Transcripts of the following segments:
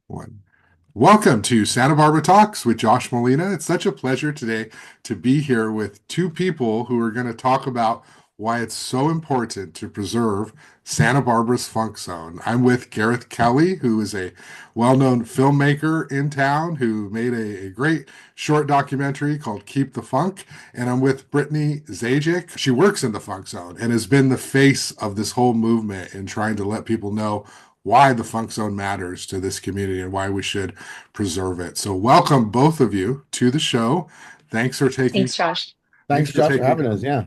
One. Welcome to Santa Barbara Talks with Josh Molina. It's such a pleasure today to be here with two people who are going to talk about why it's so important to preserve Santa Barbara's funk zone. I'm with Gareth Kelly, who is a well-known filmmaker in town who made a great short documentary called Keep the Funk. And I'm with Brittany Zajic. She works in the funk zone and has been the face of this whole movement in trying to let people know why the funk zone matters to this community and why we should preserve it. So welcome both of you to the show. Thanks for taking Thanks, Josh. thanks Thanks, for Josh, for taking having us. time. Yeah.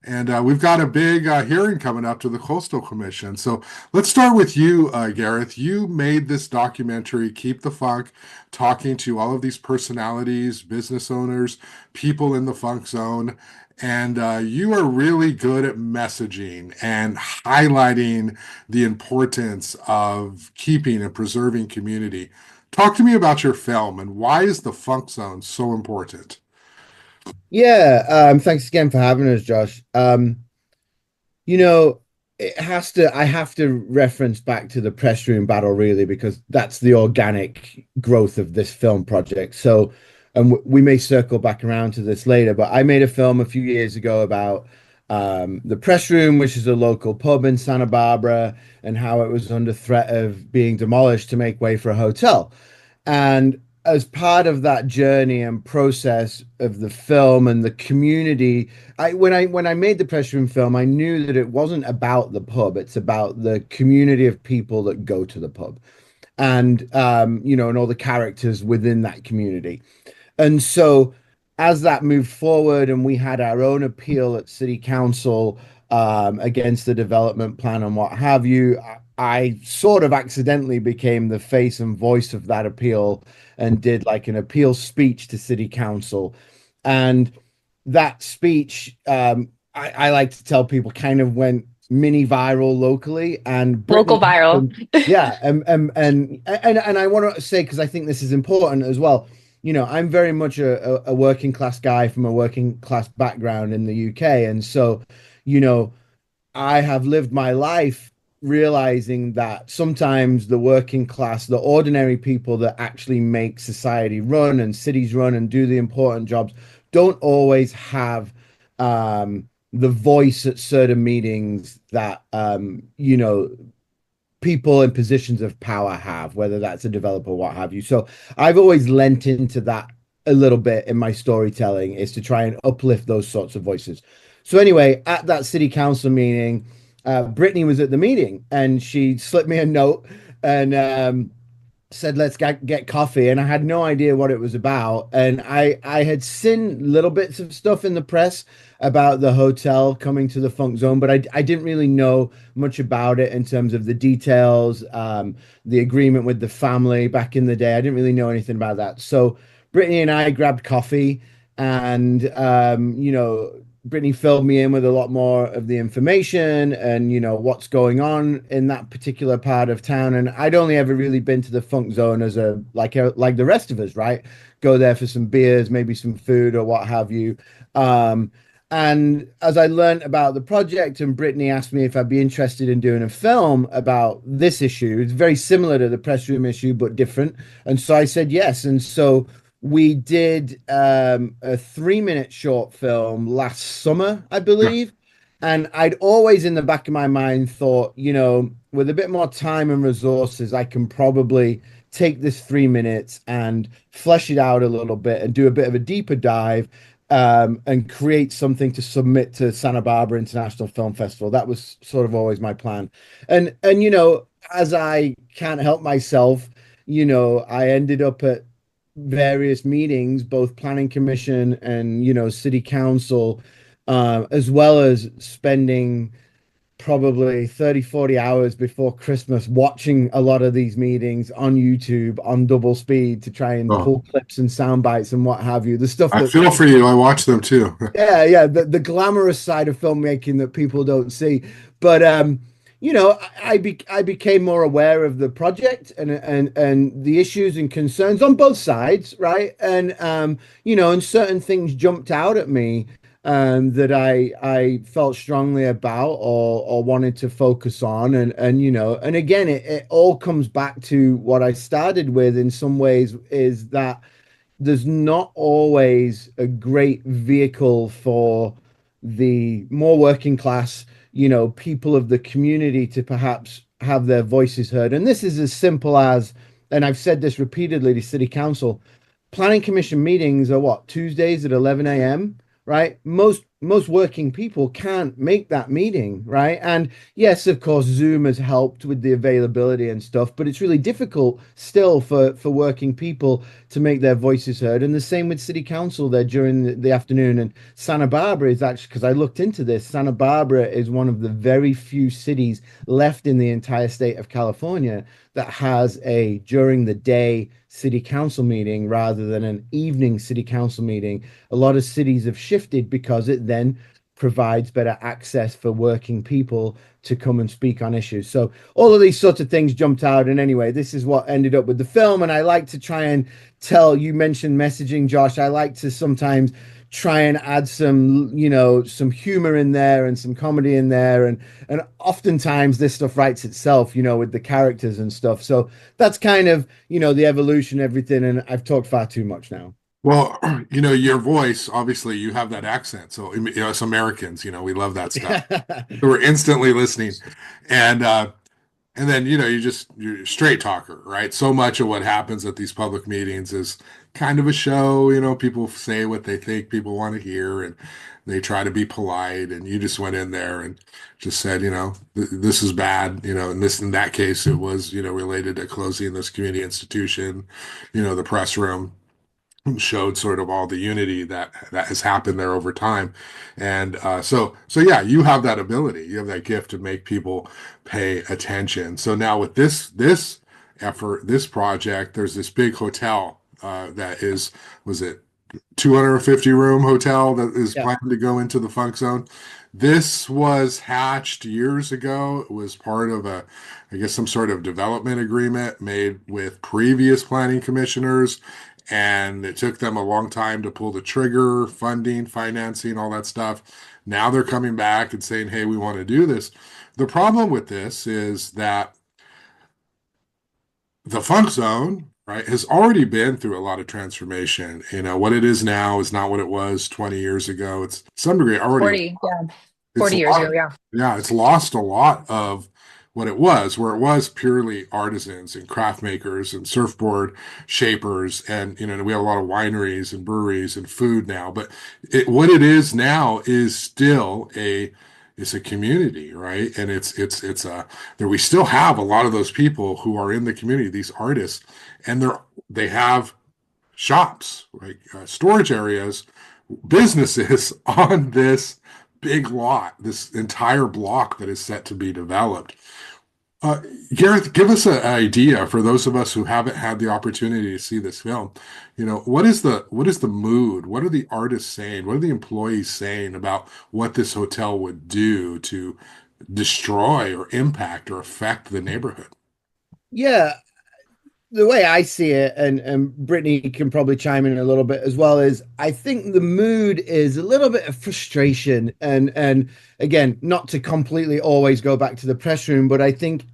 And we've got a big hearing coming up to the Coastal Commission. So let's start with you, Gareth. You made this documentary, Keep the Funk, talking to all of these personalities, business owners, people in the funk zone. And you are really good at messaging and highlighting the importance of keeping and preserving community. Talk to me about your film and why is the funk zone so important? Yeah. Thanks again for having us, Josh. You know, I have to reference back to the press room battle really, because that's the organic growth of this film project. So, and we may circle back around to this later, but I made a film a few years ago about the press room, which is a local pub in Santa Barbara, and how it was under threat of being demolished to make way for a hotel. And as part of that journey and process of the film and the community, when I made the press room film, I knew that it wasn't about the pub. It's about the community of people that go to the pub, and and all the characters within that community. And so as that moved forward and we had our own appeal at city council against the development plan and what have you, I sort of accidentally became the face and voice of that appeal and did like an appeal speech to city council. And that speech, I like to tell people, kind of went mini viral locally. And Local Brittany, viral. yeah, and I want to say, because I think this is important as well. I'm very much a working class guy from a working class background in the UK, and so, you know, I have lived my life realizing that sometimes the working class, the ordinary people that actually make society run and cities run and do the important jobs, don't always have the voice at certain meetings that people in positions of power have, whether that's a developer, what have you. So I've always lent into that a little bit in my storytelling, is to try and uplift those sorts of voices. So anyway, at that city council meeting, Brittany was at the meeting and she slipped me a note and said, let's get coffee. And I had no idea what it was about. And I had seen little bits of stuff in the press about the hotel coming to the funk zone, but I didn't really know much about it in terms of the details, the agreement with the family back in the day. I didn't really know anything about that. So Brittany and I grabbed coffee, and Brittany filled me in with a lot more of the information and what's going on in that particular part of town. And I'd only ever really been to the funk zone as like the rest of us, right? Go there for some beers, maybe some food or what have you. Um, and as I learned about the project, and Brittany asked me if I'd be interested in doing a film about this issue, it's very similar to the press room issue, but different. And so I said yes. And so we did a 3-minute short film last summer, I Yeah. believe. And I'd always in the back of my mind thought, with a bit more time and resources, I can probably take this 3 minutes and flesh it out a little bit and do a bit of a deeper dive, and create something to submit to Santa Barbara International Film Festival. That was sort of always my plan. And as I can't help myself, I ended up at various meetings, both planning commission and city council, as well as spending probably 30-40 hours before Christmas watching a lot of these meetings on YouTube on double speed to try and Oh, pull clips and sound bites and what have you. The stuff I that, feel for you. I watch them too. yeah, the glamorous side of filmmaking that people don't see. But I became more aware of the project and the issues and concerns on both sides, right? And and certain things jumped out at me that I felt strongly about or wanted to focus on, and and again, it all comes back to what I started with in some ways, is that there's not always a great vehicle for the more working class, people of the community to perhaps have their voices heard. And this is as simple as, and I've said this repeatedly to city council, planning commission meetings are what, Tuesdays at 11 a.m., right? Most working people can't make that meeting, right? And yes, of course, Zoom has helped with the availability and stuff, but it's really difficult still for working people to make their voices heard. And the same with city council there during the afternoon. And Santa Barbara is actually, because I looked into this, Santa Barbara is one of the very few cities left in the entire state of California that has a during the day city council meeting rather than an evening city council meeting. A lot of cities have shifted because it then provides better access for working people to come and speak on issues. So all of these sorts of things jumped out. And anyway, this is what ended up with the film. And I like to try and tell, you mentioned messaging, Josh. I like to sometimes try and add some, some humor in there and some comedy in there. And oftentimes this stuff writes itself, with the characters and stuff. So that's kind of, the evolution, everything. And I've talked far too much now. Well, your voice, obviously, you have that accent. So, us Americans, we love that stuff. So we're instantly listening. And and then, you're a straight talker, right? So much of what happens at these public meetings is kind of a show. People say what they think people want to hear, and they try to be polite. And you just went in there and just said, this is bad. In that case, it was, related to closing this community institution, the press room showed sort of all the unity that has happened there over time. And so yeah, you have that ability, you have that gift to make people pay attention. So now with this effort, this project, there's this big hotel that is, was it 250 room hotel that is Yeah. planned to go into the funk zone. This was hatched years ago. It was part of I guess, some sort of development agreement made with previous planning commissioners. And it took them a long time to pull the trigger, funding, financing, all that stuff. Now they're coming back and saying, hey, we want to do this. The problem with this is that the funk zone, right, has already been through a lot of transformation. What it is now is not what it was 20 years ago. It's to some degree already, 40, yeah, it's 40 years ago, lost, yeah. yeah, it's lost a lot of what it was, where it was purely artisans and craft makers and surfboard shapers. And, we have a lot of wineries and breweries and food now, but what it is now is still it's a community, right? And it's there, we still have a lot of those people who are in the community, these artists, and they have shops, like storage areas, businesses on this big lot, this entire block that is set to be developed. Uh, Gareth, give us an idea for those of us who haven't had the opportunity to see this film. What is the mood? What are the artists saying? What are the employees saying about what this hotel would do to destroy or impact or affect the neighborhood? Yeah, the way I see it, and Brittany can probably chime in a little bit as well, is I think the mood is a little bit of frustration, and again, not to completely always go back to the press room, but I think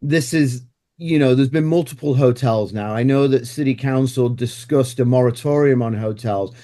this is, there's been multiple hotels now. I know that City Council discussed a moratorium on hotels,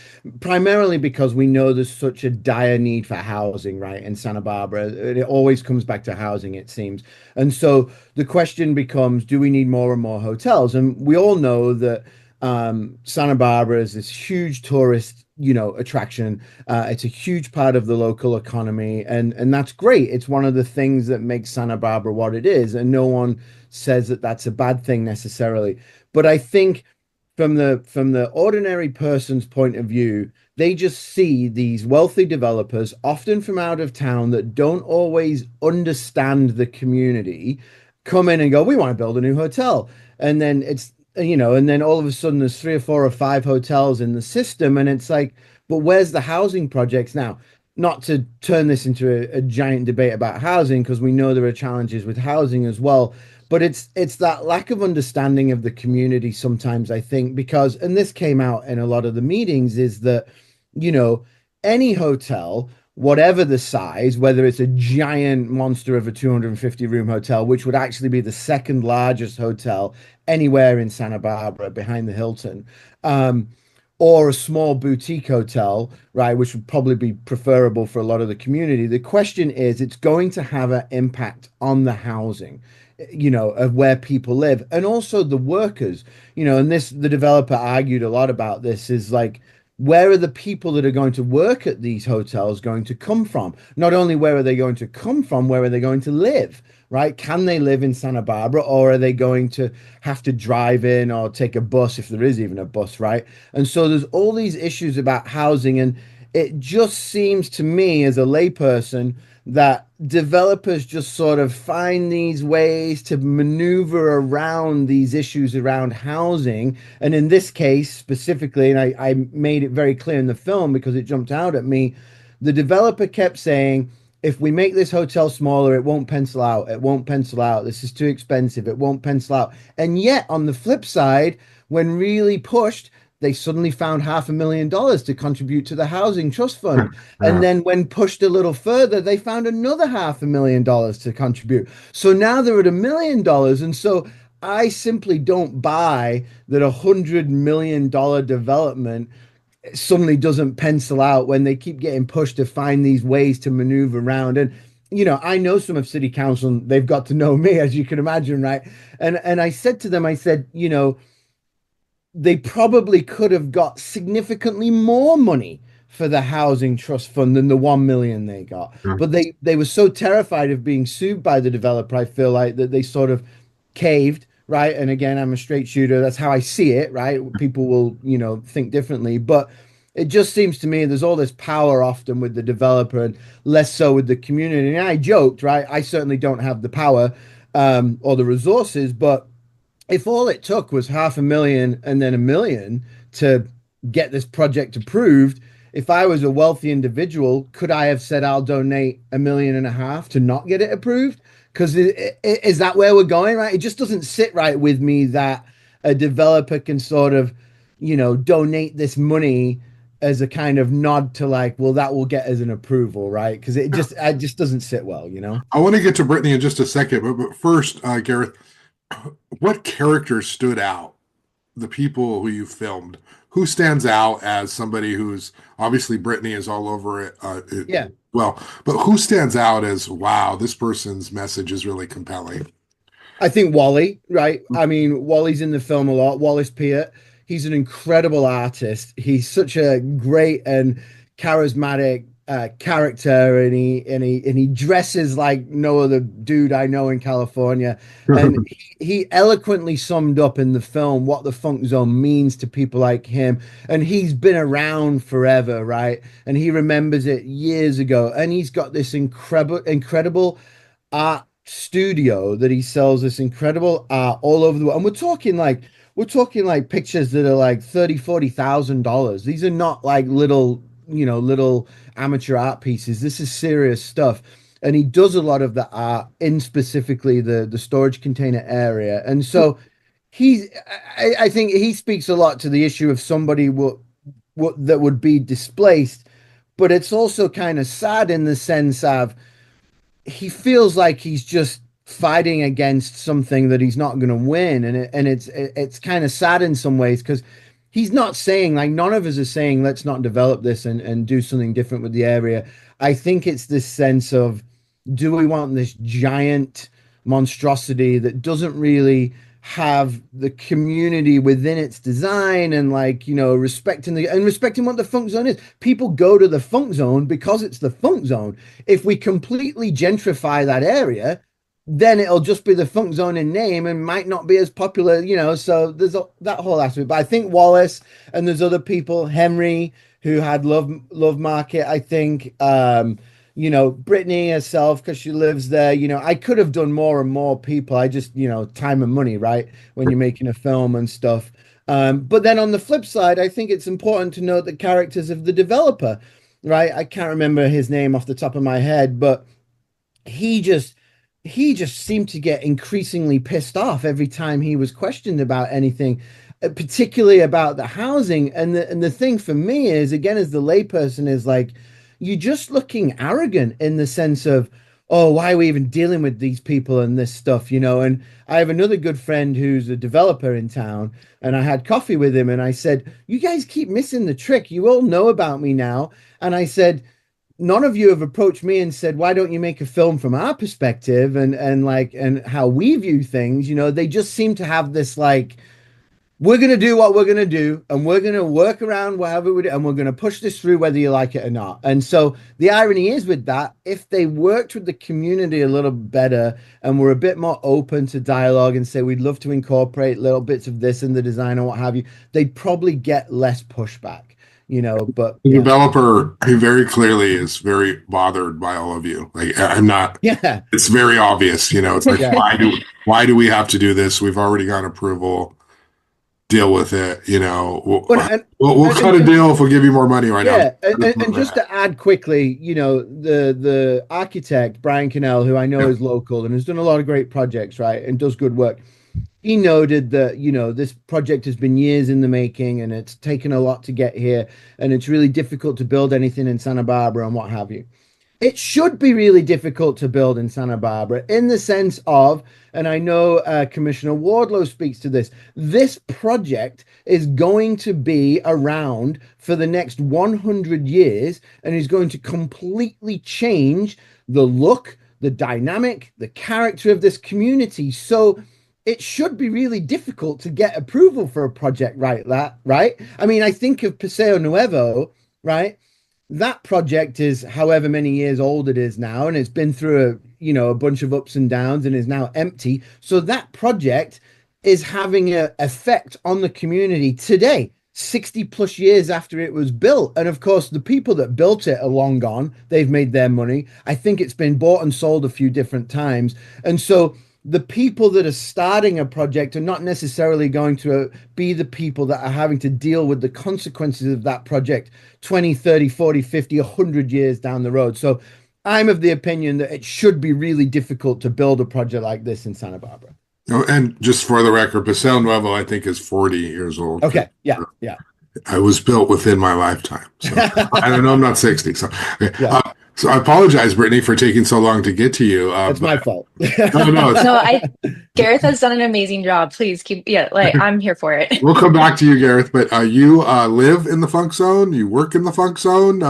primarily because we know there's such a dire need for housing, right, in Santa Barbara. It always comes back to housing, it seems. And so the question becomes, do we need more and more hotels? And we all know that Santa Barbara is this huge tourist, attraction. It's a huge part of the local economy, and that's great. It's one of the things that makes Santa Barbara what it is, and no one says that that's a bad thing necessarily. But I think from the ordinary person's point of view, they just see these wealthy developers, often from out of town, that don't always understand the community, come in and go, we want to build a new hotel. And then and then all of a sudden there's three or four or five hotels in the system. And it's like, but where's the housing projects now? Not to turn this into a giant debate about housing, because we know there are challenges with housing as well. But it's that lack of understanding of the community sometimes, I think, because, and this came out in a lot of the meetings, is that, you know, any hotel, whatever the size, whether it's a giant monster of a 250 room hotel, which would actually be the second largest hotel anywhere in Santa Barbara behind the Hilton, um, or a small boutique hotel, right, which would probably be preferable for a lot of the community. The question is, it's going to have an impact on the housing, of where people live and also the workers, and the developer argued a lot about this is like, where are the people that are going to work at these hotels going to come from? Not only where are they going to come from, where are they going to live? Right? Can they live in Santa Barbara or are they going to have to drive in or take a bus if there is even a bus, right? And so there's all these issues about housing, and it just seems to me as a layperson that developers just sort of find these ways to maneuver around these issues around housing. And in this case specifically, and I made it very clear in the film because it jumped out at me, the developer kept saying, if we make this hotel smaller, it won't pencil out. It won't pencil out. This is too expensive. It won't pencil out. And yet, on the flip side, when really pushed, they suddenly found $500,000 to contribute to the housing trust fund. And Yeah. then when pushed a little further, they found another $500,000 to contribute. So now they're at $1 million. And so I simply don't buy that $100 million development suddenly doesn't pencil out when they keep getting pushed to find these ways to maneuver around. And I know some of city council, and they've got to know me, as you can imagine, right? And I said to them, I said, they probably could have got significantly more money for the housing trust fund than the 1 million they got. Yeah. But they were so terrified of being sued by the developer, I feel like, that they sort of caved, right? And again, I'm a straight shooter. That's how I see it, right? People will, think differently. But it just seems to me there's all this power often with the developer and less so with the community. And I joked, right? I certainly don't have the power or the resources, but if all it took was 500,000 and then 1 million to get this project approved, if I was a wealthy individual, could I have said I'll donate 1.5 million to not get it approved? Because is that where we're going, right? It just doesn't sit right with me that a developer can sort of, donate this money as a kind of nod to like, well, that will get us an approval, right? Because it just doesn't sit well. I want to get to Brittany in just a second, but first, Gareth, what characters stood out? The people who you filmed, who stands out as somebody who's obviously Brittany is all over it, Yeah. well, but who stands out as wow, this person's message is really compelling? I think Wally, right? I mean, Wally's in the film a lot. Wallace Peart. He's an incredible artist. He's such a great and charismatic character, and he dresses like no other dude I know in California. And he eloquently summed up in the film what the funk zone means to people like him. And he's been around forever, right? And he remembers it years ago. And he's got this incredible art studio that he sells this incredible art all over the world. And we're talking like pictures that are like 30, $40,000. These are not like little amateur art pieces. This is serious stuff. And he does a lot of the art in specifically the storage container area. And so I think he speaks a lot to the issue of somebody what that would be displaced, but it's also kind of sad in the sense of he feels like he's just fighting against something that he's not going to win, and it's kind of sad in some ways because he's not saying, like, none of us are saying let's not develop this and do something different with the area. I think it's this sense of, do we want this giant monstrosity that doesn't really have the community within its design, and like, respecting what the funk zone is. People go to the funk zone because it's the funk zone. If we completely gentrify that area, then it'll just be the funk zone in name and might not be as popular, so that whole aspect. But I think Wallace, and there's other people, Henry, who had Love Market, I think, Brittany herself, because she lives there. I could have done more and more people. I just, time and money, right? When you're making a film and stuff. But then on the flip side, I think it's important to note the characters of the developer, right? I can't remember his name off the top of my head, but he just he just seemed to get increasingly pissed off every time he was questioned about anything. particularly about the housing. And the thing for me is, again, as the layperson, is like you're just looking arrogant in the sense of, oh, why are we even dealing with these people and this stuff, you know? And I have another good friend who's a developer in town, and I had coffee with him, and I said, you guys keep missing the trick. You all know about me now. And I said, none of you have approached me and said, why don't you make a film from our perspective and how we view things? You know, they just seem to have this like, we're going to do what we're going to do, and we're going to work around whatever we do, and we're going to push this through whether you like it or not. And so the irony is with that, if they worked with the community a little better and were a bit more open to dialogue and say, we'd love to incorporate little bits of this in the design and what have you, they'd probably get less pushback, you know. But The yeah, developer, he very clearly is very bothered by all of you. Like I'm not. yeah, It's very obvious. It's like yeah. why do we have to do this? We've already got approval. Deal with it. We'll, Well, we'll cut a and deal if we'll give you more money right now. yeah, and just to add quickly, you know, the architect Brian Cannell, who I know Yeah. is local and has done a lot of great projects, right, and does good work. He noted that, you know, this project has been years in the making and it's taken a lot to get here, and it's really difficult to build anything in Santa Barbara and what have you. It should be really difficult to build in Santa Barbara in the sense of, and I know Commissioner Wardlow speaks to this project is going to be around for the next 100 years and is going to completely change the look, the dynamic, the character of this community. So it should be really difficult to get approval for a project like that, right? I mean, I think of Paseo Nuevo, right? That project is however many years old it is now, and it's been through a bunch of ups and downs and is now empty. So that project is having an effect on the community today, 60 plus years after it was built. And of course, the people that built it are long gone. They've made their money. I think it's been bought and sold a few different times. And so the people that are starting a project are not necessarily going to be the people that are having to deal with the consequences of that project 20, 30, 40, 50, 100 years down the road. So I'm of the opinion that it should be really difficult to build a project like this in Santa Barbara. And just for the record, Paseo Nuevo, I think, is 40 years old. Okay. Yeah. Yeah. I was built within my lifetime. So I don't know, I'm not 60. So, okay. Yeah. So I apologize, Brittany, for taking so long to get to you. That's my fault. No, No, Gareth has done an amazing job. Please keep, yeah, like I'm here for it. we'll come back to you, Gareth. But you live in the funk zone. You work in the funk zone.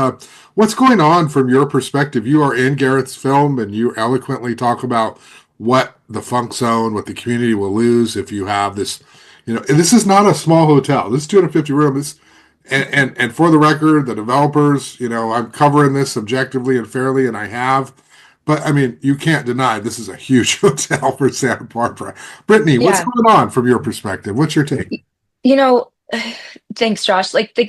What's going on from your perspective? You are in Gareth's film, and you eloquently talk about what the funk zone, what the community will lose if you have this. This is not a small hotel. This is 250 rooms. And for the record, the developers, I'm covering this objectively and fairly, and I have. But I mean, you can't deny this is a huge hotel for Santa Barbara. Brittany, what's Yeah. going on from your perspective? What's your take? You know, thanks, Josh. Like the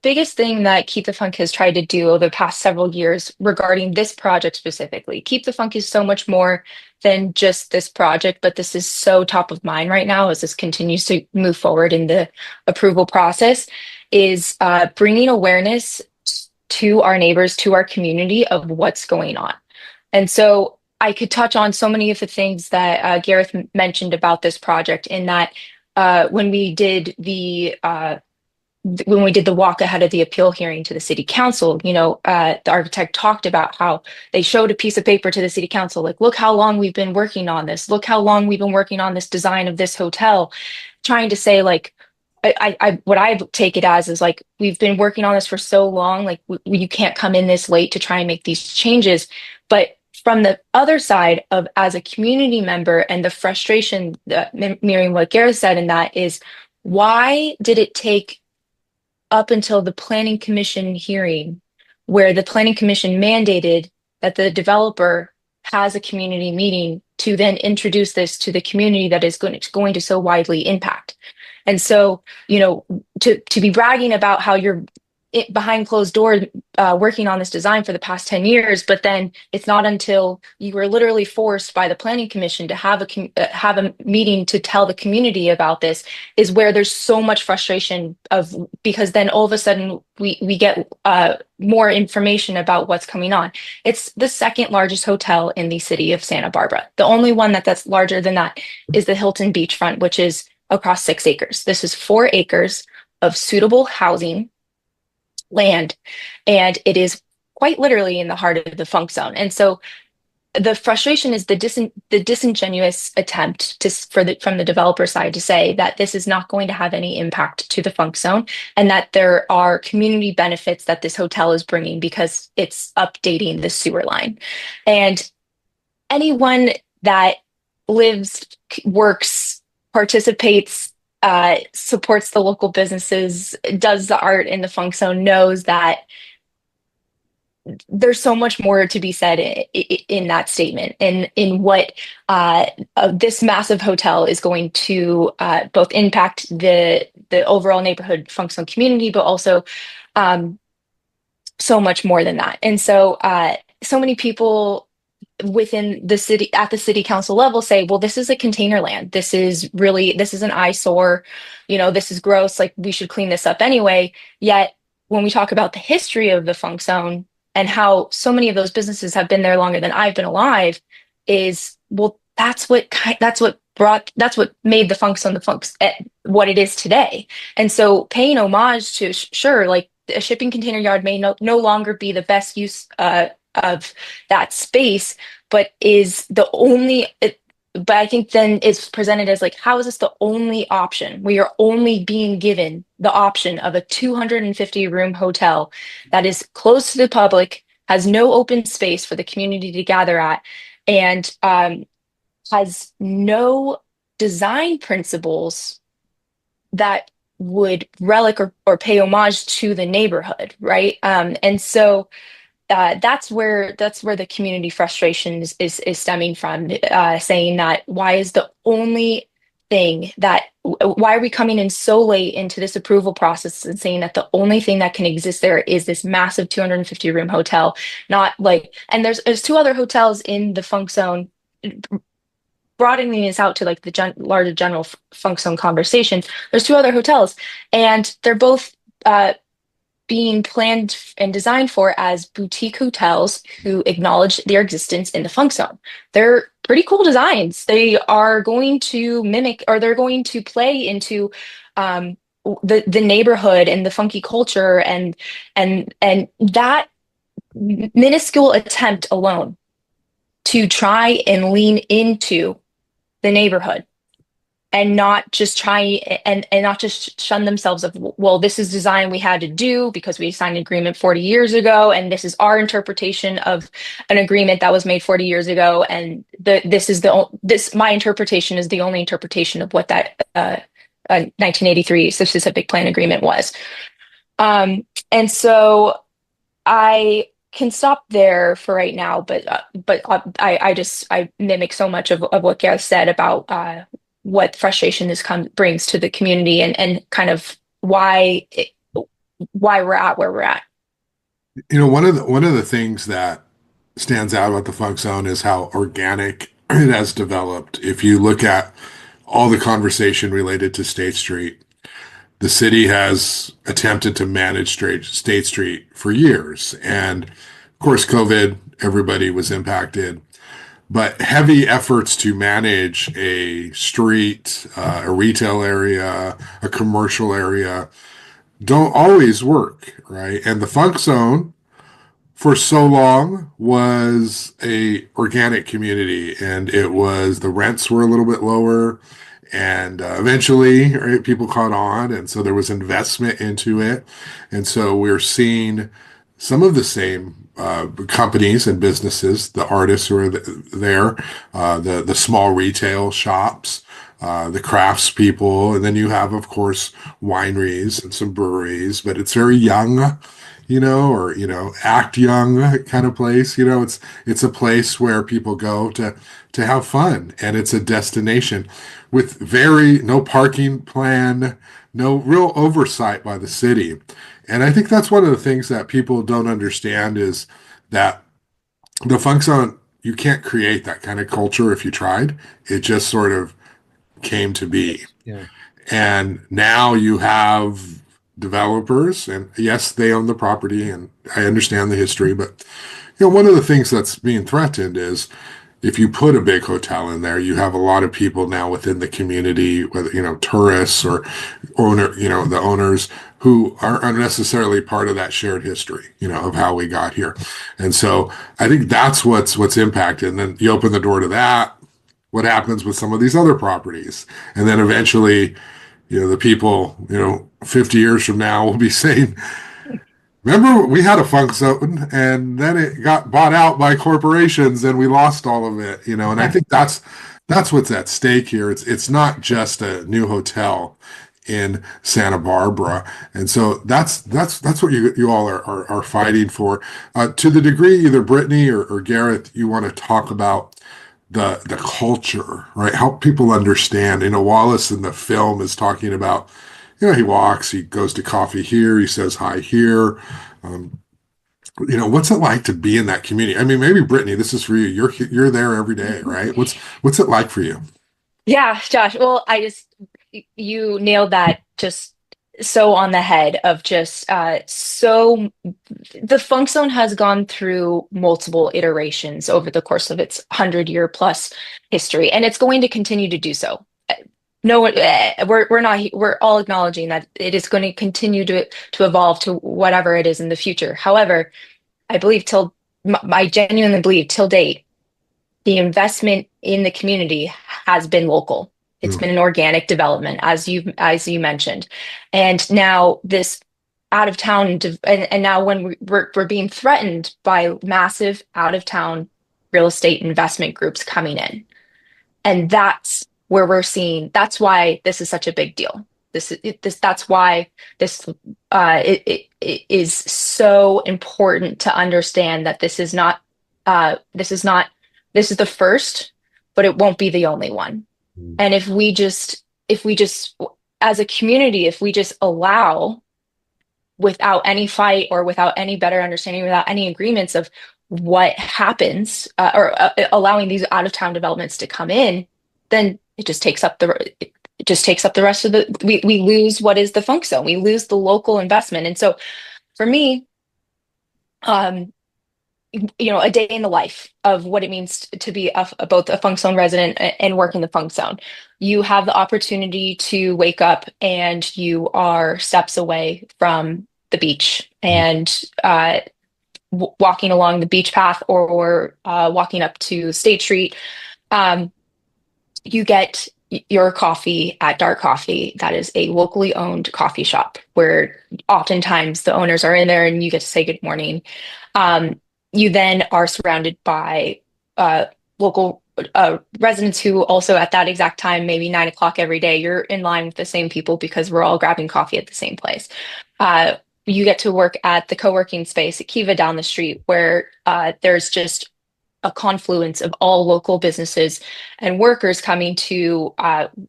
biggest thing that Keep the Funk has tried to do over the past several years regarding this project specifically, Keep the Funk is so much more than just this project, but this is so top of mind right now as this continues to move forward in the approval process, is bringing awareness to our neighbors, to our community of what's going on. And so I could touch on so many of the things that Gareth mentioned about this project in that when we did the walk ahead of the appeal hearing to the city council, the architect talked about how they showed a piece of paper to the city council, like, look how long we've been working on this. Look how long we've been working on this design of this hotel, trying to say like, what I take it as is like, we've been working on this for so long, like you can't come in this late to try and make these changes. But from the other side of as a community member and the frustration, mirroring what Gareth said, in that is, why did it take up until the planning commission hearing, where the planning commission mandated that the developer has a community meeting to then introduce this to the community that is going to so widely impact? And so, to be bragging about how you're behind closed doors working on this design for the past 10 years, but then it's not until you were literally forced by the planning commission to have a meeting to tell the community about this is where there's so much frustration because then all of a sudden we get more information about what's coming on. It's the second largest hotel in the city of Santa Barbara. The only one that's larger than that is the Hilton Beachfront, which is across 6 acres. This is 4 acres of suitable housing land, and it is quite literally in the heart of the funk zone. And so the frustration is the disingenuous attempt from the developer side to say that this is not going to have any impact to the funk zone and that there are community benefits that this hotel is bringing because it's updating the sewer line. And anyone that lives, works, participates, supports the local businesses, does the art in the funk zone knows that there's so much more to be said in that statement and in what this massive hotel is going to both impact the overall neighborhood funk zone community, but also so much more than that. And so so many people within the city at the city council level say, well, this is a container land. This is an eyesore. This is gross. Like, we should clean this up anyway. Yet when we talk about the history of the funk zone and how so many of those businesses have been there longer than I've been alive, is, well, that's what made the funk zone what it is today. And so paying homage to, sure, like, a shipping container yard may no longer be the best use of that space, but I think then it's presented as like, how is this the only option? We are only being given the option of a 250 room hotel that is close to the public, has no open space for the community to gather at, and has no design principles that would relic or pay homage to the neighborhood, right? And so that's where the community frustration is stemming from, saying that why are we coming in so late into this approval process and saying that the only thing that can exist there is this massive 250 room hotel, not like, and there's 2 other hotels in the funk zone, broadening this out to like the larger general funk zone conversation. There's 2 other hotels, and they're both being planned and designed for as boutique hotels who acknowledge their existence in the funk zone. They're pretty cool designs. They are going to mimic, or they're going to play into the neighborhood and the funky culture, and that minuscule attempt alone to try and lean into the neighborhood and not just shun themselves of, well, this is design we had to do because we signed an agreement 40 years ago, and this is our interpretation of an agreement that was made 40 years ago, and my interpretation is the only interpretation of what that 1983 specific plan agreement was. And so I can stop there for right now, but I mimic so much of what Gareth said about what frustration this brings to the community, and kind of why we're at where we're at. One of the things that stands out about the funk zone is how organic it has developed. If you look at all the conversation related to State Street, the city has attempted to manage State Street for years. And of course, COVID, everybody was impacted. But heavy efforts to manage a street, a retail area, a commercial area don't always work, right? And the funk zone for so long was a organic community, and the rents were a little bit lower, and eventually, right, people caught on, and so there was investment into it. And so we're seeing some of the same companies and businesses, the artists who are there, the small retail shops, the crafts people, and then you have, of course, wineries and some breweries, but it's very young, or act young kind of place. It's a place where people go to have fun, and it's a destination with no parking plan, no real oversight by the city. And I think that's one of the things that people don't understand is that the funk zone, you can't create that kind of culture if you tried. It just sort of came to be. Yeah. And now you have developers, and yes, they own the property, and I understand the history, but one of the things that's being threatened is if you put a big hotel in there, you have a lot of people now within the community, whether, tourists or the owners who aren't necessarily part of that shared history, of how we got here. And so I think that's what's impacted. And then you open the door to that. What happens with some of these other properties? And then eventually, the people, 50 years from now will be saying, remember, we had a funk zone and then it got bought out by corporations and we lost all of it, and I think that's what's at stake here. It's not just a new hotel in Santa Barbara. And so that's what you all are fighting for. To the degree either Brittany or Gareth, you want to talk about the culture, right? Help people understand. Wallace in the film is talking about, he walks, he goes to coffee here, he says hi here. Um, what's it like to be in that community? I mean, maybe Brittany, this is for you. You're there every day, right? What's it like for you? Yeah, Josh. Well, you nailed that just so on the head of just so the funk zone has gone through multiple iterations over the course of its 100-year plus history, and it's going to continue to do so. No, we're not, we're all acknowledging that it is going to continue to evolve to whatever it is in the future. However, I genuinely believe till date, the investment in the community has been local. It's Mm. been an organic development, as you mentioned, and now this out of town, and now when we're being threatened by massive out of town real estate investment groups coming in, and that's where we're seeing. That's why this is such a big deal. That's why this it is so important to understand that this is the first, but it won't be the only one. Mm. And if we just as a community, if we just allow without any fight or without any better understanding, without any agreements of what happens, or allowing these out of town developments to come in, then it just takes up the rest of we lose what is the funk zone. We lose the local investment. And so for me, um, a day in the life of what it means to be both a funk zone resident and work in the funk zone. You have the opportunity to wake up and you are steps away from the beach and walking along the beach path or walking up to State Street. Um, you get your coffee at Dark Coffee. That is a locally owned coffee shop where oftentimes the owners are in there and you get to say good morning. You then are surrounded by local residents who also at that exact time, maybe 9 o'clock every day, you're in line with the same people because we're all grabbing coffee at the same place. You get to work at the co-working space at Kiva down the street where there's just a confluence of all local businesses and workers coming to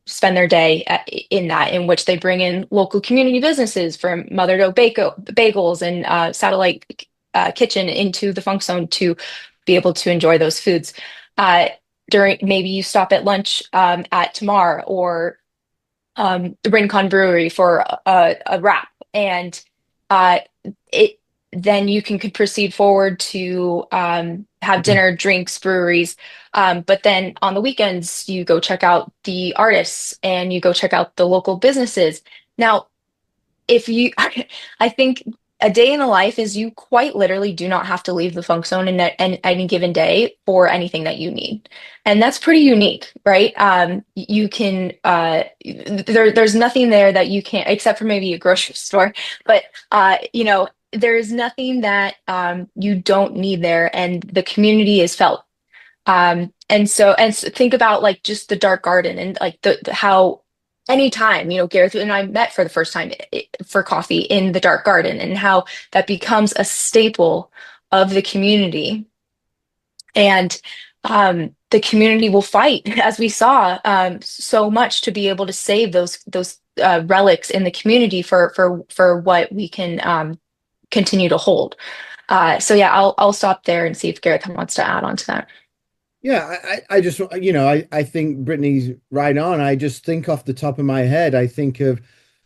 spend their day in which they bring in local community businesses from Mother Dough Bagels and Satellite Kitchen into the funk zone to be able to enjoy those foods. During maybe you stop at lunch at Tamar or the Rincon Brewery for a wrap, and it then you can could proceed forward to have dinner, drinks, breweries. But then on the weekends, you go check out the artists and you go check out the local businesses. Now, if you, I think a day in the life is you quite literally do not have to leave the funk zone in any given day for anything that you need. And that's pretty unique, right? You can, there's nothing there that you can't, except for maybe a grocery store, but, there is nothing that you don't need there, and the community is felt. And so think about like just the dark garden and like how anytime, Gareth and I met for the first time for coffee in the dark garden and how that becomes a staple of the community. And the community will fight, as we saw, so much to be able to save those relics in the community for what we can continue to hold. So yeah, I'll stop there and see if Gareth wants to add on to that. Yeah, I just, I think Brittany's right on. I just think off the top of my head, I think of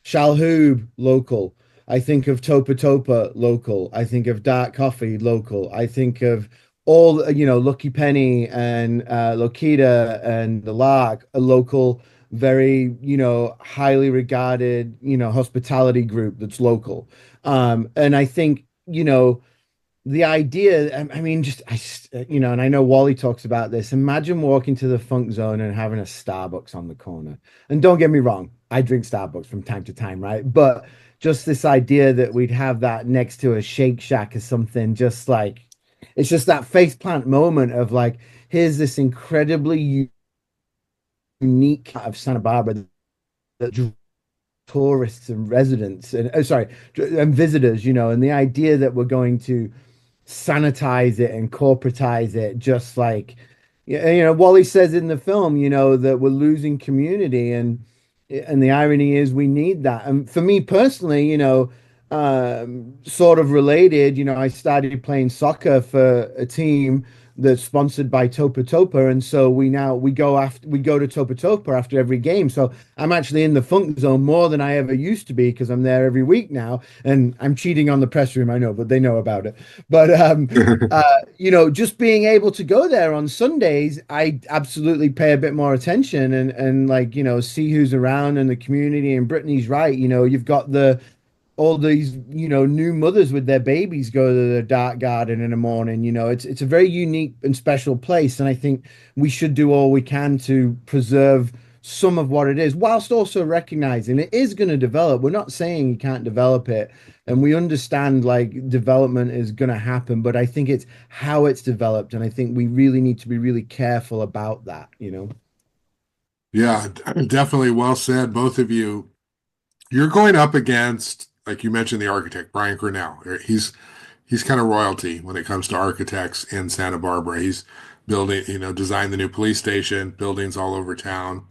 Shalhoub local. I think of Topa Topa local. I think of Dark Coffee local. I think of all, Lucky Penny and Lokita and the Lark, a local, very, highly regarded, hospitality group that's local. And I think, the idea, I mean, and I know Wally talks about this. Imagine walking to the Funk Zone and having a Starbucks on the corner. And don't get me wrong, I drink Starbucks from time to time, right? But just this idea that we'd have that next to a Shake Shack or something, just like it's just that faceplant moment of like, here's this incredibly unique part of Santa Barbara that tourists and residents and and visitors, and the idea that we're going to sanitize it and corporatize it, just like Wally says in the film, that we're losing community, and the irony is we need that. And for me personally, sort of related, I started playing soccer for a team that's sponsored by Topa Topa, and so we go to Topa Topa after every game. So I'm actually in the Funk Zone more than I ever used to be because I'm there every week now, and I'm cheating on the press room, I know, but they know about it. But just being able to go there on Sundays, I absolutely pay a bit more attention and like see who's around in the community. And Brittany's right, you've got all these new mothers with their babies go to the dark garden in the morning. It's a very unique and special place, and I think we should do all we can to preserve some of what it is, whilst also recognizing it is going to develop. We're not saying you can't develop it, and we understand like development is going to happen, but I think it's how it's developed, and I think we really need to be really careful about that. Yeah, definitely well said, both of you. You're going up against, like you mentioned, the architect, Brian Grinnell. He's kind of royalty when it comes to architects in Santa Barbara. He's building, designed the new police station, buildings all over town.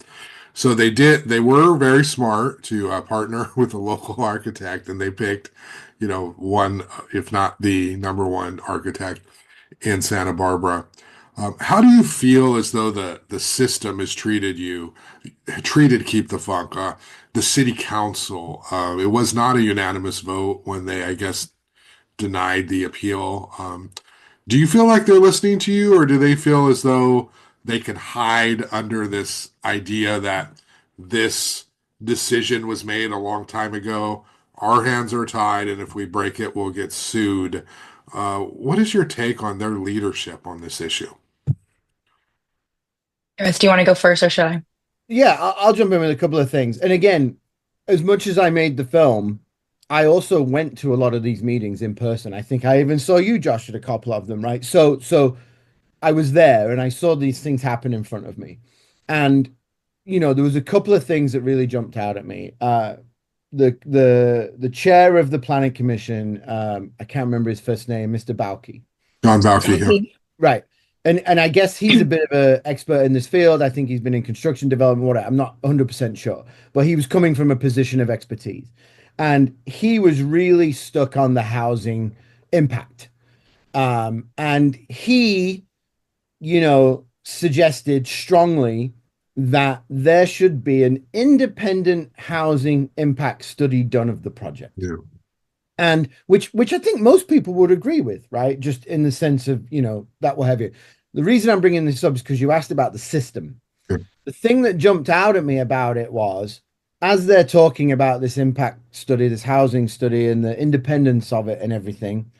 So they were very smart to partner with a local architect, and they picked, one, if not the number one architect in Santa Barbara. How do you feel as though the system has treated Keep the Funk? The city council, it was not a unanimous vote when they, I guess, denied the appeal. Do you feel like they're listening to you, or do they feel as though they can hide under this idea that this decision was made a long time ago? Our hands are tied, and if we break it, we'll get sued. What is your take on their leadership on this issue? Gareth, do you want to go first or should I? Yeah, I'll jump in with a couple of things. And again, as much as I made the film, I also went to a lot of these meetings in person. I think I even saw you, Josh, at a couple of them, right? So I was there and I saw these things happen in front of me. And there was a couple of things that really jumped out at me. The chair of the planning commission, I can't remember his first name, Mr. Balky. John Balky, yeah. Right. And I guess he's a bit of an expert in this field. I think he's been in construction development, whatever. I'm not 100% sure, but he was coming from a position of expertise. And he was really stuck on the housing impact. And he, suggested strongly that there should be an independent housing impact study done of the project. Yeah. And which I think most people would agree with, right? Just in the sense of, that will have you. The reason I'm bringing this up is because you asked about the system. Yeah. The thing that jumped out at me about it was, as they're talking about this impact study, this housing study, and the independence of it and everything,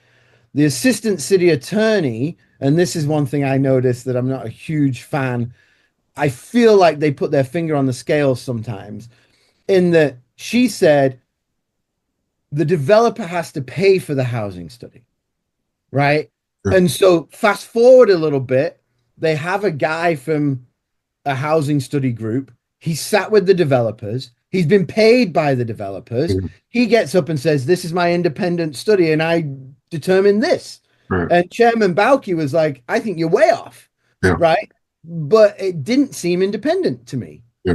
the assistant city attorney, and this is one thing I noticed that I'm not a huge fan, I feel like they put their finger on the scale sometimes, in that she said, the developer has to pay for the housing study, right? Sure. And so fast forward a little bit, they have a guy from a housing study group. He sat with the developers. He's been paid by the developers. Mhm. He gets up and says, this is my independent study and I determined this. Right. And Chairman Balky was like, I think you're way off, Yeah. right? but it didn't seem independent to me, Yeah.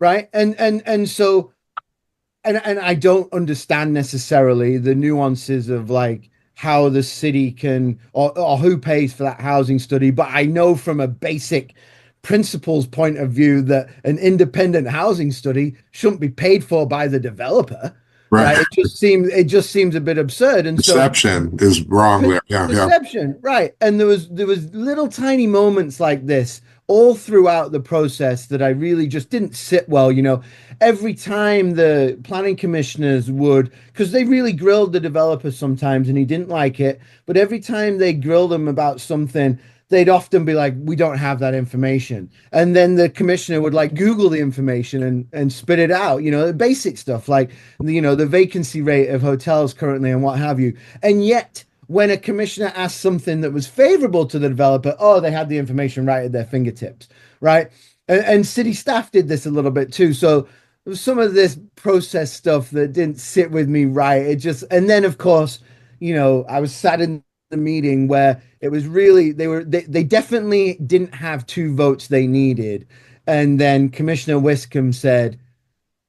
right? And so and I don't understand necessarily the nuances of like how the city can or who pays for that housing study, but I know from a basic principles point of view that an independent housing study shouldn't be paid for by the developer, Right. right? It just seems a bit absurd. And so Perception is wrong there. Yeah, yeah. perception, right? And there was little tiny moments like this all throughout the process that I really just didn't sit well. Every time the planning commissioners would, because they really grilled the developer sometimes, and he didn't like it. But every time they grilled him about something, they'd often be like, "We don't have that information," and then the commissioner would like Google the information and spit it out. The basic stuff like the vacancy rate of hotels currently and what have you, and yet when a commissioner asked something that was favorable to the developer, oh, they had the information right at their fingertips, right? And city staff did this a little bit too. So there was some of this process stuff that didn't sit with me right. And then of course, I was sat in the meeting where it was really, they definitely didn't have two votes they needed. And then Commissioner Wiscombe said,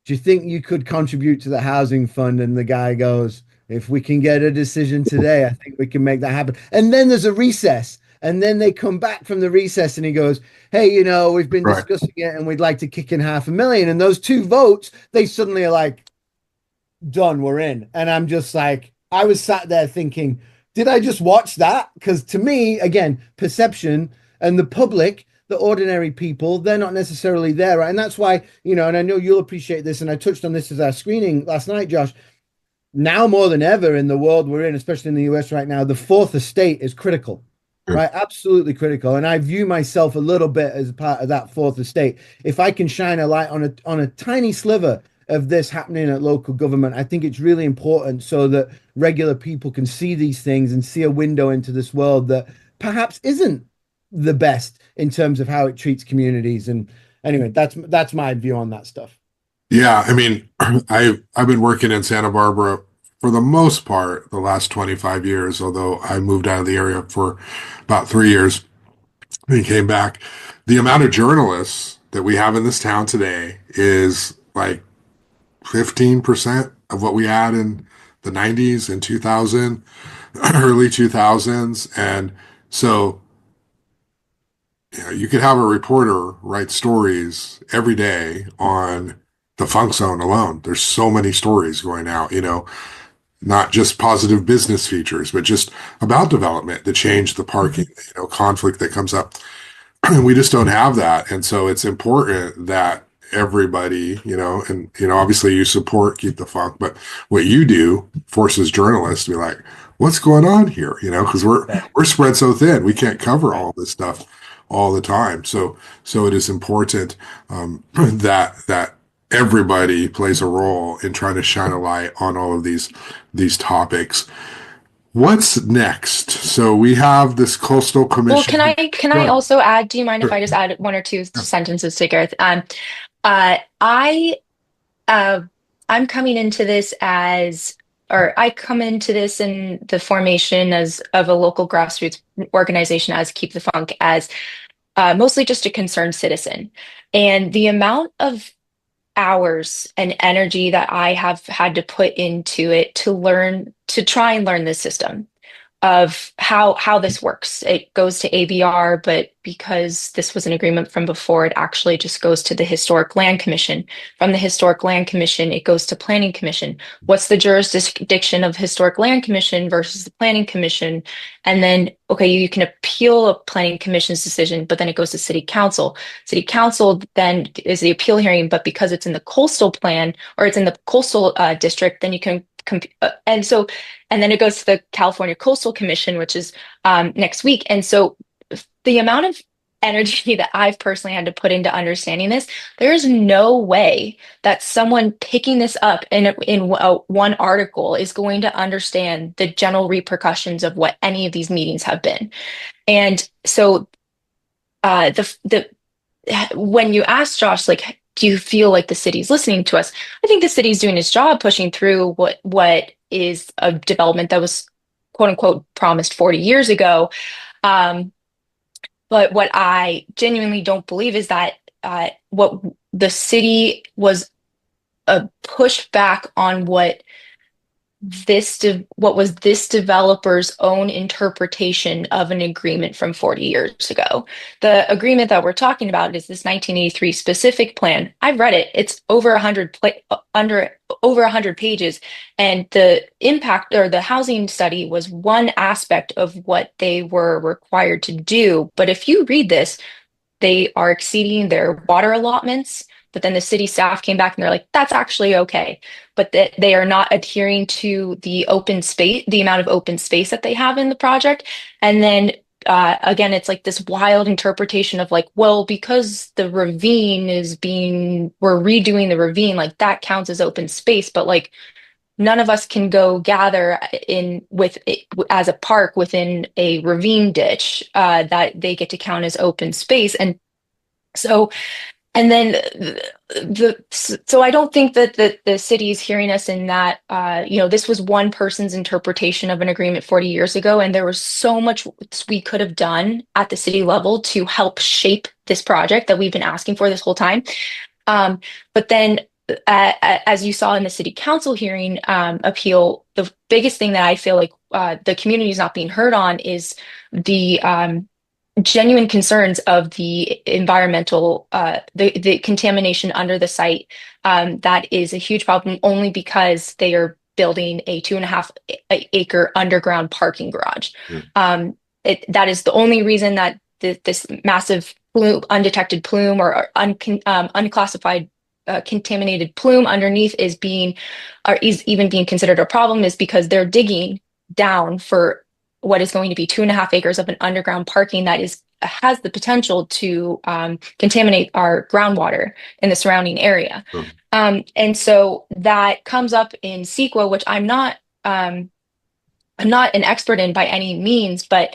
do you think you could contribute to the housing fund? And the guy goes, if we can get a decision today, I think we can make that happen. And then there's a recess. And then they come back from the recess and he goes, hey, we've been Right. discussing it and we'd like to kick in 500,000. And those two votes, they suddenly are like, done, we're in. And I'm just like, I was sat there thinking, did I just watch that? Because to me, again, perception and the public, the ordinary people, they're not necessarily there, right? And that's why, and I know you'll appreciate this, and I touched on this as our screening last night, Josh. Now more than ever in the world we're in, especially in the US right now, the fourth estate is critical, Yeah. right? Absolutely critical. And I view myself a little bit as a part of that fourth estate. If I can shine a light on a tiny sliver of this happening at local government, I think it's really important so that regular people can see these things and see a window into this world that perhaps isn't the best in terms of how it treats communities. And anyway, that's my view on that stuff. Yeah, I mean, I've been working in Santa Barbara for the most part the last 25 years, although I moved out of the area for about 3 years and came back. The amount of journalists that we have in this town today is like 15% of what we had in the 90s and 2000, early 2000s. And so, you could have a reporter write stories every day on the funk zone alone. There's so many stories going out, not just positive business features, but just about development, the change, the parking, conflict that comes up. We just don't have that. And so it's important that everybody, and, obviously you support Keep the Funk, but what you do forces journalists to be like, what's going on here? Because we're spread so thin. We can't cover all this stuff all the time. So it is important that everybody plays a role in trying to shine a light on all of these topics. What's next? So we have this coastal Well, commission. can Go I ahead. also add, do you mind if Sure. I just add one or two Yeah. sentences to Gareth? I uh I'm coming into this as or I come into this in the formation as of a local grassroots organization as Keep the Funk as mostly just a concerned citizen. And the amount of hours and energy that I have had to put into it to try and learn this system of how this works. It goes to ABR, but because this was an agreement from before, it actually just goes to the Historic Land Commission. From the Historic Land Commission, it goes to Planning Commission. What's the jurisdiction of Historic Land Commission versus the Planning Commission? And then, okay, you can appeal a Planning Commission's decision, but then it goes to City Council. City Council then is the appeal hearing, but because it's in the coastal plan or it's in the coastal district, then you can and then it goes to the California Coastal Commission, which is next week. And so the amount of energy that I've personally had to put into understanding this, there is no way that someone picking this up in one article is going to understand the general repercussions of what any of these meetings have been. And so the when you ask Josh, like, do you feel like the city's listening to us? I think the city's doing its job pushing through what is a development that was quote unquote promised 40 years ago. Um, But what I genuinely don't believe is that what the city was a pushback on what was this developer's own interpretation of an agreement from 40 years ago. The agreement that we're talking about is this 1983 specific plan. I've read it. It's over 100 under over 100 pages, and the impact or the housing study was one aspect of what they were required to do. But if you read this, they are exceeding their water allotments. But then the city staff came back and they're like, that's actually okay. But that they are not adhering to the open space, the amount of open space that they have in the project. And then again, it's like this wild interpretation of like, well, because the ravine we're redoing the ravine, like that counts as open space. But like none of us can go gather in with it as a park within a ravine ditch that they get to count as open space. And so and then so I don't think that the city is hearing us in that, this was one person's interpretation of an agreement 40 years ago, and there was so much we could have done at the city level to help shape this project that we've been asking for this whole time. But then, as you saw in the city council hearing appeal, the biggest thing that I feel like the community is not being heard on is the genuine concerns of the environmental, the contamination under the site. That is a huge problem only because they are building a 2.5 acre underground parking garage. Mm. That is the only reason that this massive undetected plume or unclassified contaminated plume underneath is even being considered a problem, is because they're digging down for what is going to be 2.5 acres of an underground parking that has the potential to contaminate our groundwater in the surrounding area. Mm. And so that comes up in CEQA, which I'm not an expert in by any means, but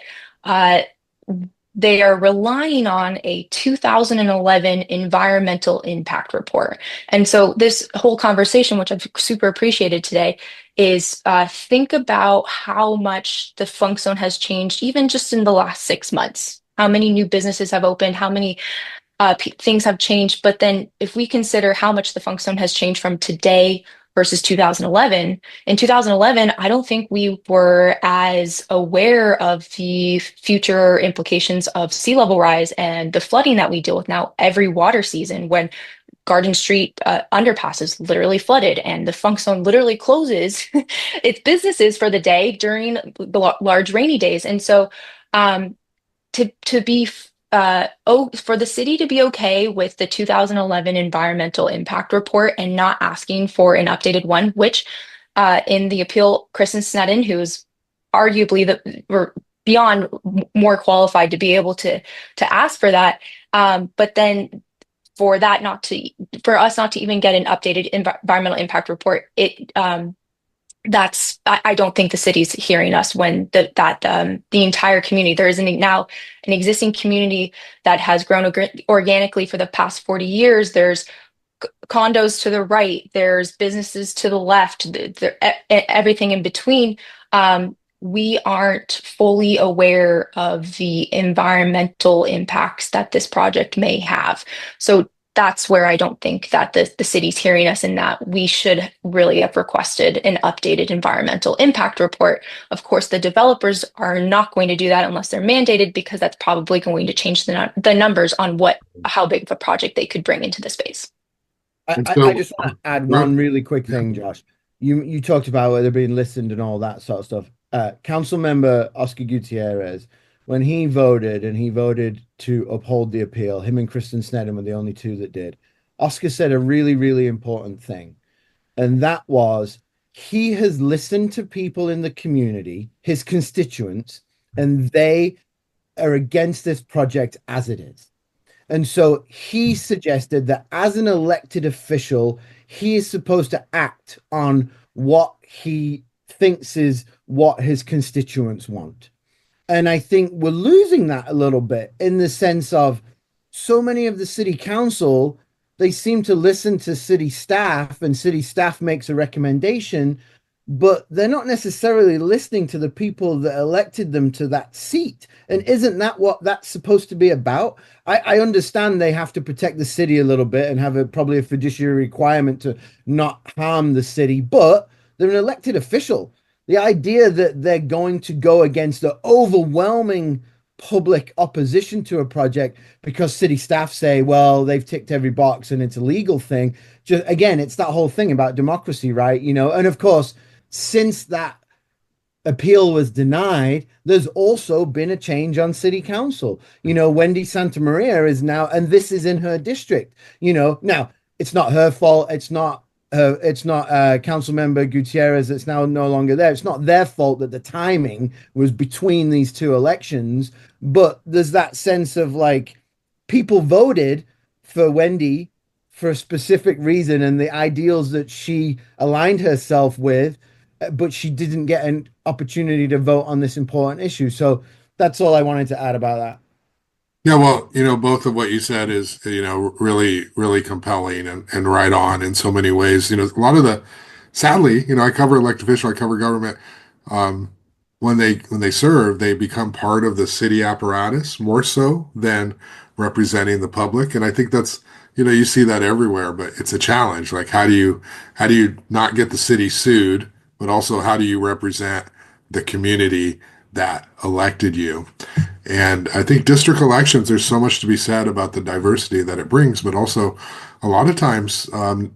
they are relying on a 2011 environmental impact report. And so this whole conversation, which I've super appreciated today, is think about how much the funk zone has changed, even just in the last 6 months. How many new businesses have opened, how many things have changed. But then if we consider how much the funk zone has changed from today versus 2011, in 2011, I don't think we were as aware of the future implications of sea level rise and the flooding that we deal with now every water season, when Garden Street underpass is literally flooded and the funk zone literally closes its businesses for the day during the large rainy days. And so to be for the city to be okay with the 2011 environmental impact report and not asking for an updated one, which in the appeal, Kristen Sneddon, who's arguably we're beyond more qualified to be able to ask for that, but then for us not to even get an updated environmental impact report, I don't think the city's hearing us when the entire community, there is now an existing community that has grown organically for the past 40 years. There's condos to the right, there's businesses to the left, everything in between. We aren't fully aware of the environmental impacts that this project may have. So that's where I don't think that the city's hearing us, in that we should really have requested an updated environmental impact report. Of course, the developers are not going to do that unless they're mandated, because that's probably going to change the numbers on how big of a project they could bring into the space. I just want to add one really quick thing, Josh. You talked about whether being listened and all that sort of stuff. Council member Oscar Gutierrez, when he voted to uphold the appeal, him and Kristen Sneddon were the only two that did. Oscar said a really, really important thing, and that was he has listened to people in the community, his constituents, and they are against this project as it is. And so he suggested that as an elected official, he is supposed to act on what he thinks is what his constituents want. And I think we're losing that a little bit, in the sense of so many of the city council, they seem to listen to city staff, and city staff makes a recommendation, but they're not necessarily listening to the people that elected them to that seat. And isn't that what that's supposed to be about? I understand they have to protect the city a little bit and have probably a fiduciary requirement to not harm the city, but they're an elected official. The idea that they're going to go against the overwhelming public opposition to a project because city staff say, well, they've ticked every box and it's a legal thing. Just again, it's that whole thing about democracy, right? And of course, since that appeal was denied, there's also been a change on city council. Wendy Santa Maria is now, and this is in her district. Now it's not her fault. It's not council member Gutierrez that's now no longer there. It's not their fault that the timing was between these two elections, but there's that sense of like people voted for Wendy for a specific reason and the ideals that she aligned herself with, but she didn't get an opportunity to vote on this important issue. So that's all I wanted to add about that. Yeah, well, both of what you said is, really, really compelling and right on in so many ways. A lot of sadly, I cover elected official, I cover government. Um, when they serve, they become part of the city apparatus more so than representing the public. And I think that's, you see that everywhere, but it's a challenge. Like, how do you not get the city sued, but also how do you represent the community that elected you? And I think district elections, there's so much to be said about the diversity that it brings, but also a lot of times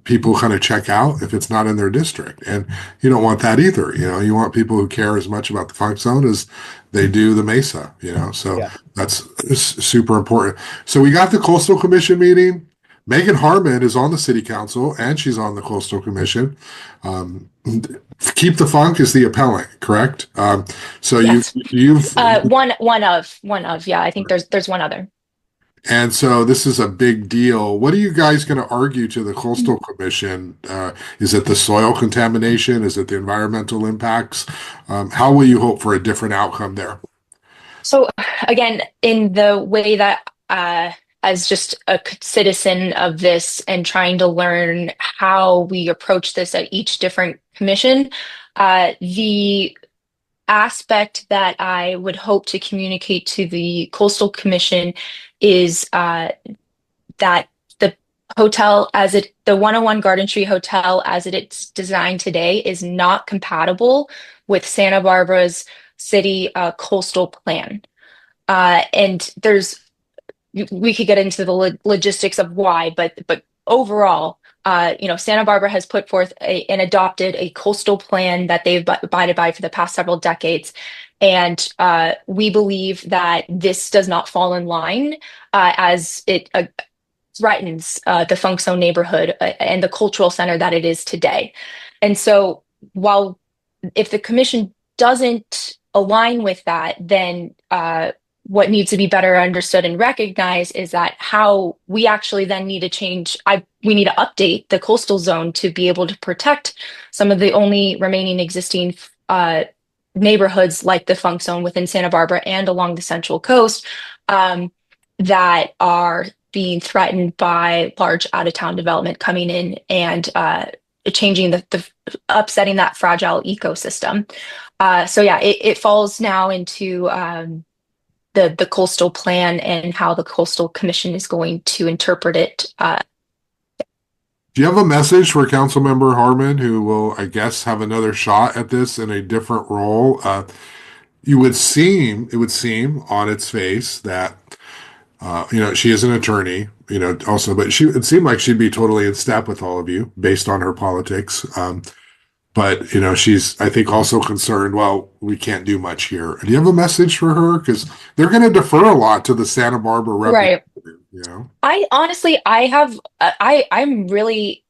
people kind of check out if it's not in their district. And you don't want that either. You want people who care as much about the funk zone as they do the Mesa. So Yeah. that's super important. So we got the Coastal Commission meeting. Megan Harmon is on the city council and she's on the Coastal Commission. Um, Keep the Funk is the appellant, correct? So Yes. you've One of, yeah. I think there's one other. and so this is a big deal. What are you guys going to argue to the Coastal Commission? Is it the soil contamination? Is it the environmental impacts? How will you hope for a different outcome there? So again, in the way that as just a citizen of this and trying to learn how we approach this at each different commission, the aspect that I would hope to communicate to the Coastal Commission is that the the 101 Garden Tree Hotel as it's designed today is not compatible with Santa Barbara's city coastal plan. And we could get into the logistics of why, but overall, Santa Barbara has put forth and adopted a coastal plan that they've abided by for the past several decades. And we believe that this does not fall in line as it threatens the Funk Zone neighborhood and the cultural center that it is today. And so while if the commission doesn't align with that, then what needs to be better understood and recognized is that how we actually then need to we need to update the coastal zone to be able to protect some of the only remaining existing neighborhoods like the Funk Zone within Santa Barbara and along the Central Coast that are being threatened by large out-of-town development coming in and changing upsetting that fragile ecosystem. So yeah, it falls now into the coastal plan and how the Coastal Commission is going to interpret it. Do you have a message for Councilmember Harmon, who will, I guess, have another shot at this in a different role? It would seem on its face that she is an attorney, also, but it seemed like she'd be totally in step with all of you based on her politics. But she's, I think, also concerned, well, we can't do much here. Do you have a message for her? Because they're going to defer a lot to the Santa Barbara Right. representative. I honestly, I have, I'm really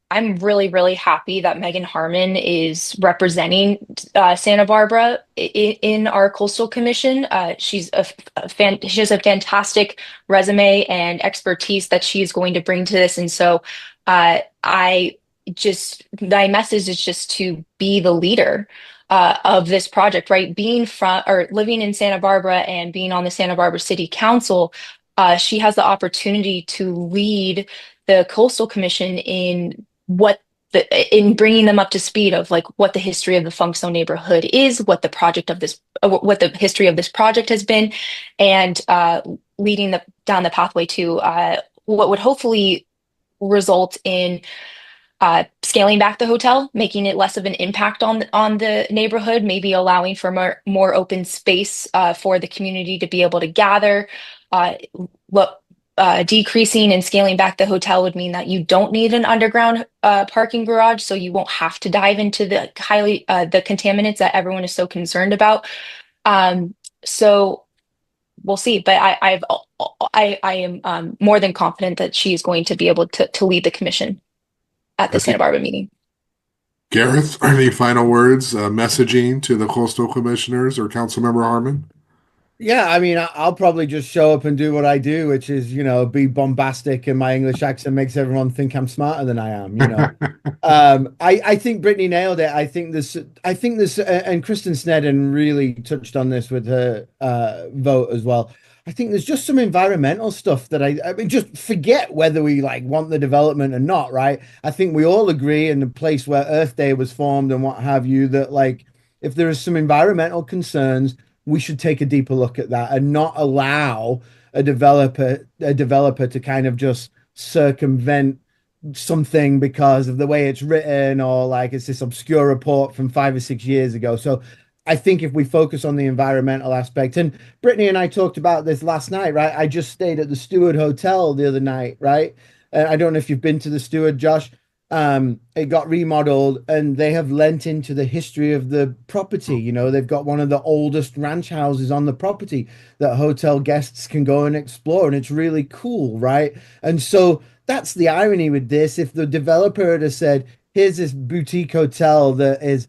happy that Megan Harmon is representing Santa Barbara in our Coastal Commission. She has a fantastic resume and expertise that she's going to bring to this, and so my message is just to be the leader of this project, right? Being from or living in Santa Barbara and being on the Santa Barbara City Council, she has the opportunity to lead the Coastal Commission in what in bringing them up to speed of like what the history of the Funk Zone neighborhood is, what the history of this project has been, and leading down the pathway to what would hopefully result in scaling back the hotel, making it less of an impact on the neighborhood, maybe allowing for more open space for the community to be able to gather. What Decreasing and scaling back the hotel would mean that you don't need an underground parking garage, so you won't have to dive into the contaminants that everyone is so concerned about. So we'll see, but I am more than confident that she is going to be able to lead the commission at the Okay. Santa Barbara meeting. Gareth, any final words, messaging to the coastal commissioners or Councilmember Harmon? Yeah, I mean, I'll probably just show up and do what I do, which is, be bombastic, and my English accent makes everyone think I'm smarter than I am. I think Brittany nailed it. I think this, and Kristen Sneddon really touched on this with her vote as well. I think there's just some environmental stuff that I mean, just forget whether we like want the development or not, right? I think we all agree in the place where Earth Day was formed and what have you, that like if there is some environmental concerns, we should take a deeper look at that and not allow a developer to kind of just circumvent something because of the way it's written, or like it's this obscure report from 5 or 6 years ago. So I think if we focus on the environmental aspect, and Brittany and I talked about this last night, right? I just stayed at the Steward Hotel the other night, right? I don't know if you've been to the Steward, Josh. It got remodeled and they have lent into the history of the property. They've got one of the oldest ranch houses on the property that hotel guests can go and explore, and it's really cool, right? And so that's the irony with this. If the developer had said, here's this boutique hotel that is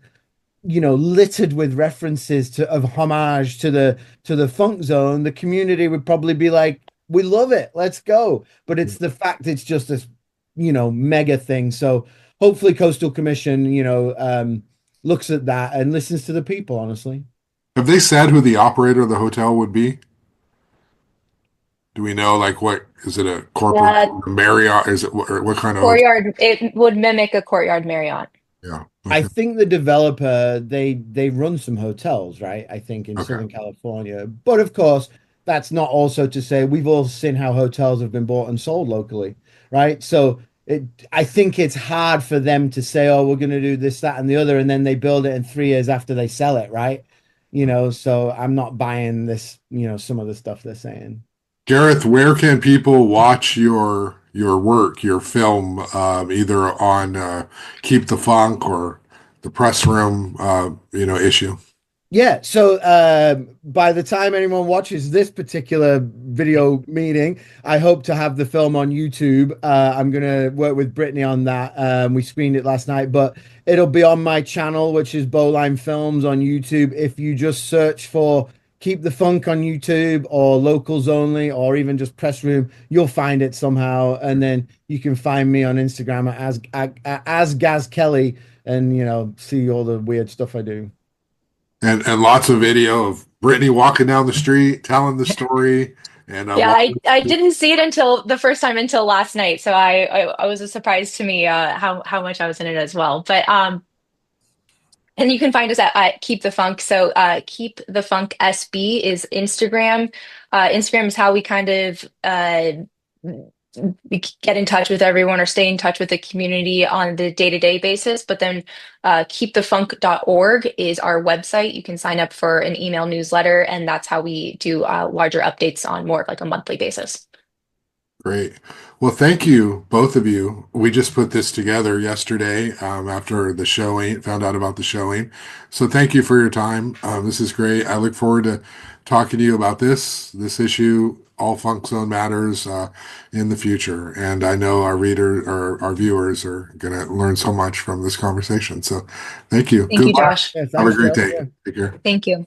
littered with references of homage to the funk zone, the community would probably be like, we love it, let's go. But it's the fact it's just this mega thing. So hopefully Coastal Commission looks at that and listens to the people, honestly. Have they said who the operator of the hotel would be? Do we know, like, what is it, a corporate Yeah, Marriott? Is it what kind of hotel? Courtyard, it would mimic a Courtyard Marriott. Yeah. I Okay. think the developer, they run some hotels, right? I think in Okay. Southern California. But of course, that's not also to say we've all seen how hotels have been bought and sold locally, right? So I think it's hard for them to say, oh, we're going to do this, that, and the other, and then they build it in 3 years after they sell it, right? So I'm not buying this, some of the stuff they're saying. Gareth, where can people watch your work, your film, either on Keep the Funk or the Press Room, issue? Yeah, so by the time anyone watches this particular video meeting, I hope to have the film on YouTube. I'm gonna work with Brittany on that. We screened it last night, but it'll be on my channel, which is Bowline Films on YouTube. If you just search for Keep the Funk on YouTube or Locals Only or even just Press Room, you'll find it somehow. And then you can find me on Instagram as Gaz Kelly, and see all the weird stuff I do. And lots of video of Brittany walking down the street telling the story. And Yeah, I didn't see it until the first time until last night, so I was a surprise to me how much I was in it as well. But and you can find us at Keep the Funk. So Keep the Funk SB is Instagram. Instagram is how we kind of we get in touch with everyone or stay in touch with the community on the day-to-day basis. But then keepthefunk.org is our website. You can sign up for an email newsletter, and that's how we do larger updates on more of like a monthly basis. Great. Well, thank you, both of you. We just put this together yesterday after the showing, found out about the showing. So thank you for your time. This is great. I look forward to talking to you about this issue, all funk zone matters in the future. And I know our reader or our viewers are going to learn so much from this conversation. So thank you. Thank Good you, luck. Josh. Yeah, Have a thanks, great Josh. day. Yeah. Take care. Thank you.